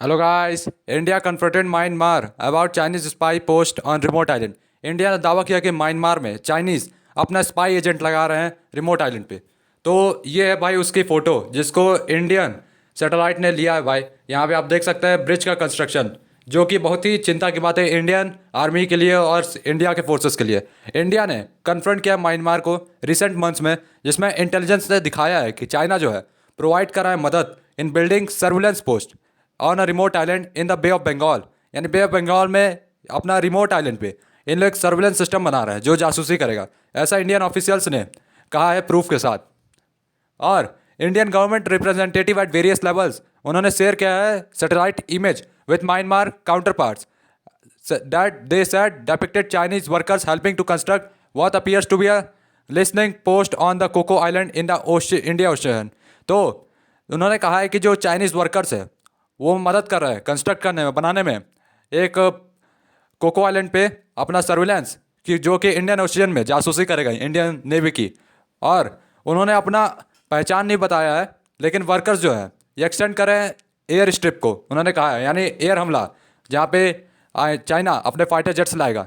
Hello guys, India confronted Myanmar about Chinese spy post on remote island. India ने दावा किया कि Myanmar में चाइनीज़ अपना स्पाई एजेंट लगा रहे हैं रिमोट आइलैंड पे। तो ये है भाई उसकी फ़ोटो जिसको इंडियन सैटेलाइट ने लिया है भाई। यहाँ पे आप देख सकते हैं ब्रिज का कंस्ट्रक्शन, जो कि बहुत ही चिंता की बात है इंडियन आर्मी के लिए और इंडिया के फोर्सेस के लिए। इंडिया ने कन्फ्रंट किया म्यांमार को रिसेंट मंथ्स में, जिसमें इंटेलिजेंस ने दिखाया है कि चाइना जो है प्रोवाइड कर रहा है मदद in building surveillance post on a remote island in the bay of Bengal. यानी बे ऑफ बंगाल में अपना रिमोट आइलैंड पे इन लोग सर्विलेंस सिस्टम बना रहे हैं जो जासूसी करेगा, ऐसा इंडियन ऑफिशियल्स ने कहा है प्रूफ के साथ। और Indian government representative at various levels उन्होंने शेयर किया है satellite image with Myanmar counter parts that they said depicted Chinese workers helping to construct what appears to be a listening post on the Coco island in the India ocean. तो उन्होंने कहा है कि जो Chinese workers है वो मदद कर रहे हैं कंस्ट्रक्ट करने में, बनाने में एक कोको आइलैंड पे अपना सर्विलेंस कि जो कि इंडियन ओशियन में जासूसी करेगा इंडियन नेवी की। और उन्होंने अपना पहचान नहीं बताया है, लेकिन वर्कर्स जो है ये एक्सटेंड करें एयर स्ट्रिप को उन्होंने कहा है, यानी एयर हमला जहाँ पे चाइना अपने फाइटर जेट्स लाएगा।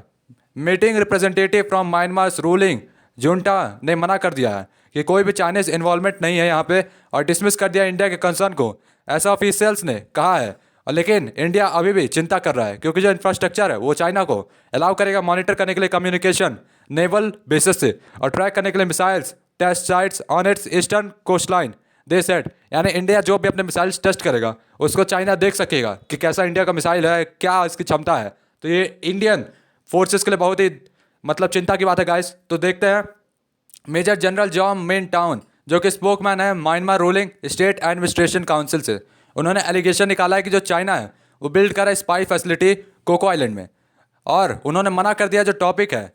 Meeting representative from Myanmar ruling junta ने मना कर दिया है कि कोई भी चाइनीज़ इन्वॉल्वमेंट नहीं है यहाँ पे, और डिसमिस कर दिया इंडिया के कंसर्न को, ऐसा ऑफिशियल्स ने कहा है। और लेकिन इंडिया अभी भी चिंता कर रहा है क्योंकि जो इंफ्रास्ट्रक्चर है वो चाइना को अलाउ करेगा मॉनिटर करने के लिए कम्युनिकेशन नेवल बेसिस से और ट्रैक करने के लिए missiles test sites on its eastern coast line they set. यानी इंडिया जो भी अपने मिसाइल्स टेस्ट करेगा उसको चाइना देख सकेगा कि कैसा इंडिया का मिसाइल है, क्या इसकी क्षमता है। तो ये इंडियन फोर्सेस के लिए बहुत ही मतलब चिंता की बात है गाइस। तो देखते हैं मेजर जनरल जॉन मिन टाउन जो कि स्पोकमैन है Myanmar ruling state administration council से, उन्होंने एलिगेशन निकाला है कि जो चाइना है वो बिल्ड कर रहा है स्पाई फैसिलिटी कोको आइलैंड में। और उन्होंने मना कर दिया जो टॉपिक है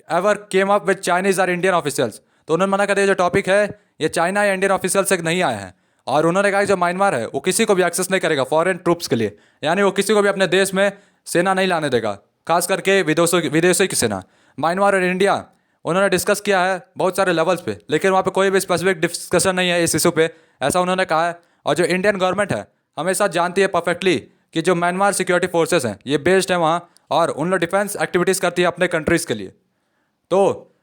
ever came up with Chinese और इंडियन ऑफिशियल्स। तो उन्होंने मना कर दिया जो टॉपिक है ये चाइना या इंडियन ऑफिशियल से नहीं आए हैं। और उन्होंने कहा कि जो म्यांमार है वो किसी को भी एक्सेस नहीं करेगा फॉरेन ट्रूप्स के लिए, यानी वो किसी को भी अपने देश में सेना नहीं लाने देगा, खास करके विदेशों की सेना। म्यांमार और इंडिया उन्होंने डिस्कस किया है बहुत सारे लेवल्स पे, लेकिन वहाँ पे कोई भी स्पेसिफिक डिस्कशन नहीं है इस इशू पे, ऐसा उन्होंने कहा है। और जो इंडियन गवर्नमेंट है हमेशा जानती है परफेक्टली कि जो म्यांमार सिक्योरिटी फोर्सेस हैं ये बेस्ड है वहाँ, और उन लोग डिफेंस एक्टिविटीज़ करती है अपने कंट्रीज़ के लिए। तो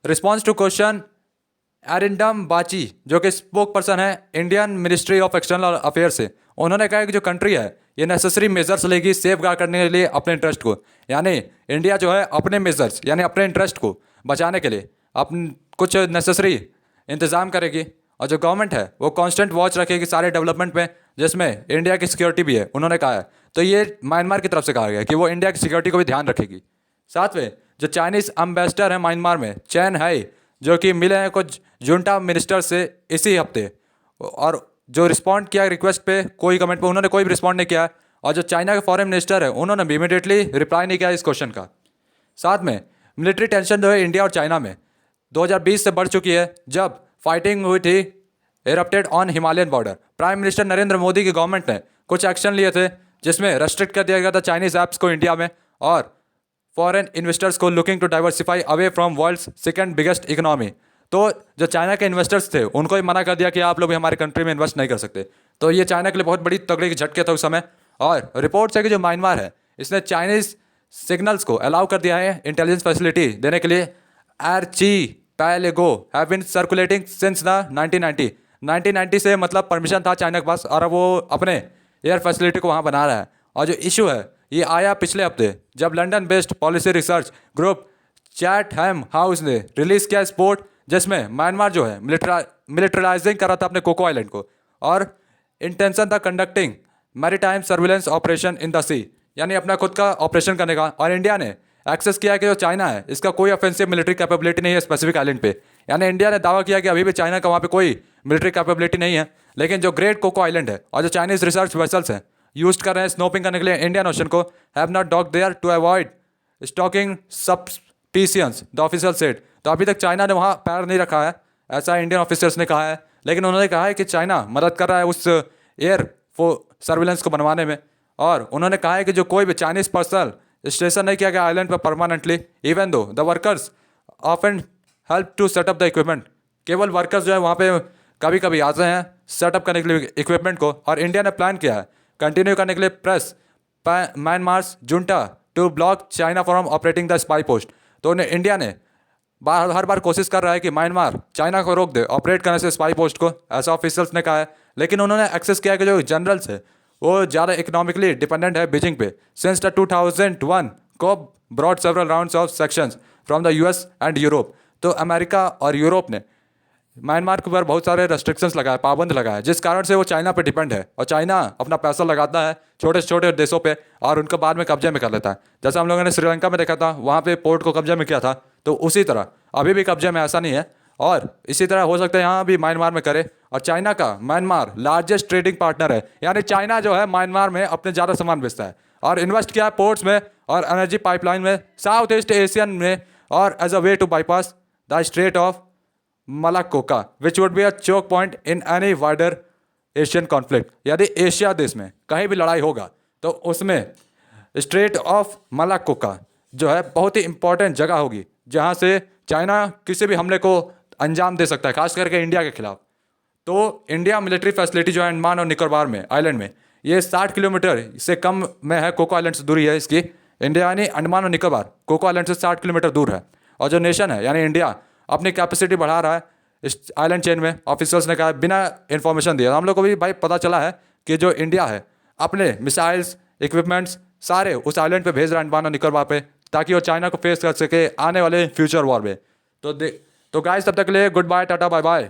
रिस्पॉन्स टू क्वेश्चन एरिंडम बाची जो कि स्पोक पर्सन है Indian ministry of external affairs से, उन्होंने कहा कि जो कंट्री है ये नेसेसरी मेजर्स लेगी सेफ गार्ड करने के लिए अपने इंटरेस्ट को। यानी इंडिया जो है अपने मेजर्स यानी अपने इंटरेस्ट को बचाने के लिए अपन कुछ नेसेसरी इंतज़ाम करेगी, और जो गवर्नमेंट है वो कांस्टेंट वॉच रखेगी सारे डेवलपमेंट में जिसमें इंडिया की सिक्योरिटी भी है, उन्होंने कहा है। तो ये म्यांमार की तरफ से कहा गया कि वो इंडिया की सिक्योरिटी को भी ध्यान रखेगी। साथ में जो चाइनीज़ एम्बेसडर है म्यांमार में चैन है, जो कि मिले हैं कुछ जुंटा मिनिस्टर से इसी हफ्ते, और जो रिस्पॉन्ड किया रिक्वेस्ट पे कोई कमेंट पे उन्होंने कोई भी रिस्पॉन्ड नहीं किया। और जो चाइना के फॉरेन मिनिस्टर है उन्होंने भी इमीडिएटली रिप्लाई नहीं किया इस क्वेश्चन का। साथ में मिलिट्री टेंशन जो है इंडिया और चाइना में 2020 से बढ़ चुकी है, जब फाइटिंग हुई थी erupted on Himalayan border. Prime minister Narendra Modi की गवर्नमेंट ने कुछ एक्शन लिए थे जिसमें रेस्ट्रिक्ट कर दिया गया था चाइनीज़ ऐप्स को इंडिया में, और फॉरेन इन्वेस्टर्स को looking to diversify away from world's second biggest economy. तो जो चाइना के इन्वेस्टर्स थे उनको ही मना कर दिया कि आप लोग भी हमारे कंट्री में इन्वेस्ट नहीं कर सकते। तो ये चाइना के लिए बहुत बड़ी तगड़ी की झटके था उस समय। और रिपोर्ट्स है कि जो म्यांमार है इसने चाइनीज़ सिग्नल्स को अलाउ कर दिया है इंटेलिजेंस फैसिलिटी देने के लिए। Archipelago have been circulating since the 1990 से मतलब परमिशन था चाइना के पास, और अब वो अपने एयर फैसिलिटी को वहाँ बना रहा है। और जो इशू है ये आया पिछले हफ्ते जब London based policy research group Chatham House ने रिलीज़ किया स्पोर्ट, जिसमें म्यांमार जो है मिलिटराइजिंग कर रहा था अपने कोको आइलैंड को, और इंटेंशन था conducting maritime surveillance operation in the sea, यानी अपना खुद का ऑपरेशन करने का। और इंडिया ने एक्सेस किया कि जो चाइना है इसका कोई ऑफेंसिव मिलिट्री कैपेबिलिटी नहीं है स्पेसिफिक आइलैंड पे। यानी इंडिया ने दावा किया कि अभी भी चाइना का वहाँ पे कोई मिलिट्री कैपेबिलिटी नहीं है, लेकिन जो ग्रेट कोको आइलैंड है और जो चाइनीज़ रिसर्च वेसल्स हैं यूज कर रहे हैं स्नोपिंग करने के लिए इंडियन ओशन को, have not dock there to avoid stoking suspicions the official said. तो अभी तक चाइना ने वहाँ पैर नहीं रखा है, ऐसा इंडियन ऑफिसर्स ने कहा है। लेकिन उन्होंने कहा है कि चाइना मदद कर रहा है उस एयर सर्विलेंस को बनवाने में, और उन्होंने कहा है कि जो कोई भी चाइनीज़ पर्सनल स्टेशन नहीं किया गया आइलैंड पर permanently, even though the workers often help to set up the equipment. केवल वर्कर्स जो है वहाँ पे कभी कभी आते हैं सेटअप करने के लिए इक्विपमेंट को, और इंडिया ने प्लान किया है कंटिन्यू करने के लिए press Myanmar's junta to block China from operating the spy post. तो इंडिया ने हर बार कोशिश कर रहा है कि म्यांमार चाइना को रोक दे ऑपरेट करने से स्पाई पोस्ट को, ऐसा ऑफिशियल्स ने कहा है। लेकिन उन्होंने एक्सेस किया कि जो जनरल्स है वो ज़्यादा इकोनॉमिकली डिपेंडेंट है बीजिंग पे। सिंस द 2001 को brought several rounds of sanctions from the US and Europe. तो अमेरिका और यूरोप ने म्यांमार के ऊपर बहुत सारे रेस्ट्रिक्शंस लगाए, पाबंद लगाए, जिस कारण से वो चाइना पे डिपेंड है और चाइना अपना पैसा लगाता है छोटे से छोटे देशों पे और उनको बाद में कब्जे में कर लेता है। जैसे हम लोगों ने श्रीलंका में देखा था, वहाँ पे पोर्ट को कब्जे में किया था, तो उसी तरह अभी भी कब्जे में ऐसा नहीं है और इसी तरह हो सकता है यहाँ भी म्यांमार में करे। और चाइना का म्यांमार लार्जेस्ट ट्रेडिंग पार्टनर है, यानी चाइना जो है म्यांमार में अपने ज़्यादा सामान बेचता है और इन्वेस्ट किया है पोर्ट्स में और एनर्जी पाइपलाइन में साउथ ईस्ट एशियन में और as a way to bypass the Strait of Malacca which would be a choke point in any wider Asian conflict. यदि एशिया देश में कहीं भी लड़ाई होगा तो उसमें स्ट्रेट ऑफ मलाक्कोका जो है बहुत ही इंपॉर्टेंट जगह होगी, जहां से चाइना किसी भी हमले को अंजाम दे सकता है, खास करके इंडिया के खिलाफ। तो इंडिया मिलिट्री फैसिलिटी जो है अंडमान और निकोबार में आइलैंड में, ये 60 किलोमीटर से कम में है, कोको आइलैंड से दूरी है इसकी। इंडिया यानी अंडमान और निकोबार कोको आइलैंड से 60 किलोमीटर दूर है। और जो नेशन है यानी इंडिया अपनी कैपेसिटी बढ़ा रहा है इस आइलैंड चेन में। ऑफिसर्स ने कहा बिना इन्फॉर्मेशन दिए, हम लोग को भी भाई पता चला है कि जो इंडिया है अपने मिसाइल्स इक्विपमेंट्स सारे उस आइलैंड पे भेज रहा है, अंडमान और निकोबार पे, ताकि वो चाइना को फेस कर सके आने वाले फ्यूचर वॉर में। तो गाइस तब तक के लिए good bye, tata bye bye.